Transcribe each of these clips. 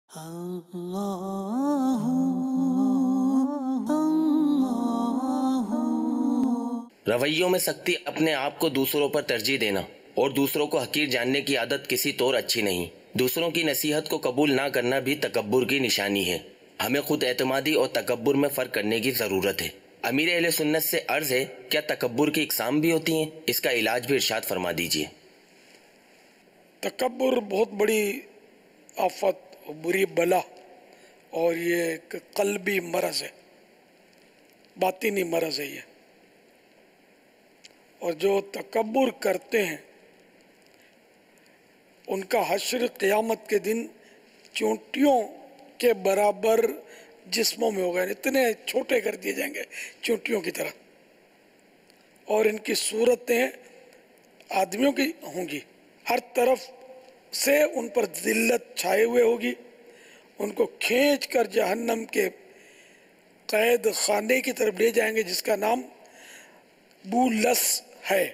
رویوں میں سختی، اپنے آپ کو دوسروں پر ترجیح دینا اور دوسروں کو حقیر جاننے کی عادت کسی طور اچھی نہیں۔ دوسروں کی نصیحت کو قبول نہ کرنا بھی تکبر کی نشانی ہے۔ ہمیں خود اعتمادی اور تکبر میں فرق کرنے کی ضرورت ہے۔ امیر اہل سنت سے عرض ہے، کیا تکبر کی اقسام بھی ہوتی ہیں؟ اس کا علاج بھی ارشاد فرما دیجئے۔ تکبر بہت بڑی آفت، بری بلا، اور یہ ایک قلبی مرض ہے، باطنی مرض ہے یہ۔ اور جو تکبر کرتے ہیں ان کا حشر قیامت کے دن چونٹیوں کے برابر جسموں میں ہوگا، اتنے چھوٹے کر دیے جائیں گے چونٹیوں کی طرح، اور ان کی صورتیں آدمیوں کی ہوں گی۔ ہر طرف سے ان پر ذلت چھائے ہوئے ہوگی، ان کو کھینچ کر جہنم کے قید خانے کی طرف لے جائیں گے جس کا نام بولس ہے۔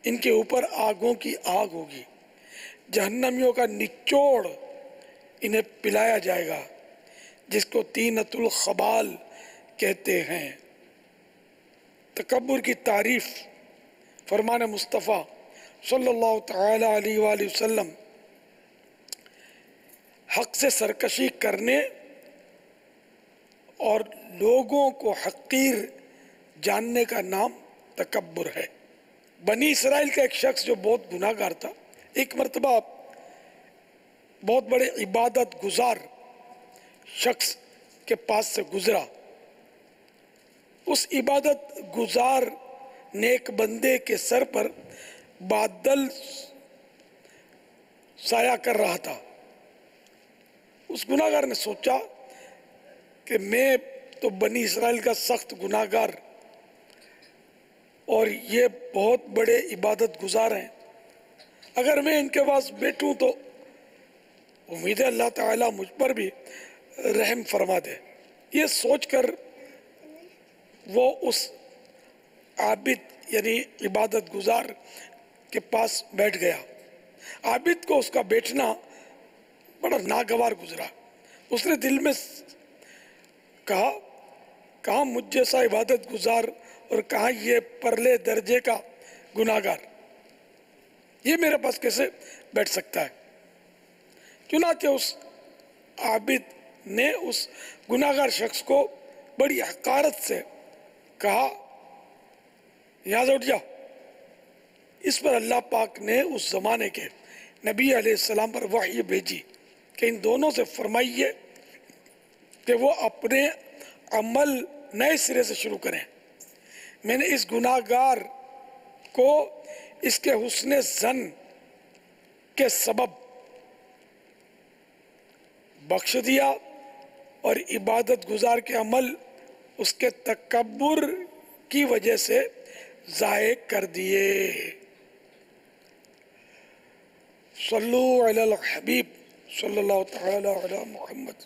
ان کے اوپر آگوں کی آگ ہوگی، جہنمیوں کا نچوڑ انہیں پلایا جائے گا جس کو طینۃ الخبال کہتے ہیں۔ تکبر کی تعریف فرمان مصطفیٰ صلی اللہ تعالی علیہ وآلہ وسلم، حق سے سرکشی کرنے اور لوگوں کو حقیر جاننے کا نام تکبر ہے۔ بنی اسرائیل کا ایک شخص جو بہت گناہ گار تھا، ایک مرتبہ بہت بڑے عبادت گزار شخص کے پاس سے گزرا۔ اس عبادت گزار نیک بندے کے سر پر بادل سایہ کر رہا تھا۔ اس گناہ گار نے سوچا کہ میں تو بنی اسرائیل کا سخت گناہ گار اور یہ بہت بڑے عبادت گزار ہیں، اگر میں ان کے پاس بیٹھوں تو امید ہے اللہ تعالیٰ مجھ پر بھی رحم فرما دے۔ یہ سوچ کر وہ اس عابد یعنی عبادت گزار کے پاس بیٹھ گیا۔ عابد کو اس کا بیٹھنا بڑا ناگوار گزرا۔ اس نے دل میں کہاں مجھ جیسا عبادت گزار اور کہاں یہ پرلے درجے کا گناہ گار، یہ میرے پاس کیسے بیٹھ سکتا ہے؟ چنانچہ اس عابد نے اس گناہ گار شخص کو بڑی حقارت سے کہا، یہاں سے اٹھ جا۔ اس پر اللہ پاک نے اس زمانے کے نبی علیہ السلام پر وحی بھیجی کہ ان دونوں سے فرمائیے کہ وہ اپنے عمل نئے سرے سے شروع کریں۔ میں نے اس گناہ گار کو اس کے حسن ظن کے سبب بخش دیا اور عبادت گزار کے عمل اس کے تکبر کی وجہ سے ضائع کر دیے۔ صلو علی الحبیب صلی اللہ تعالی علی محمد۔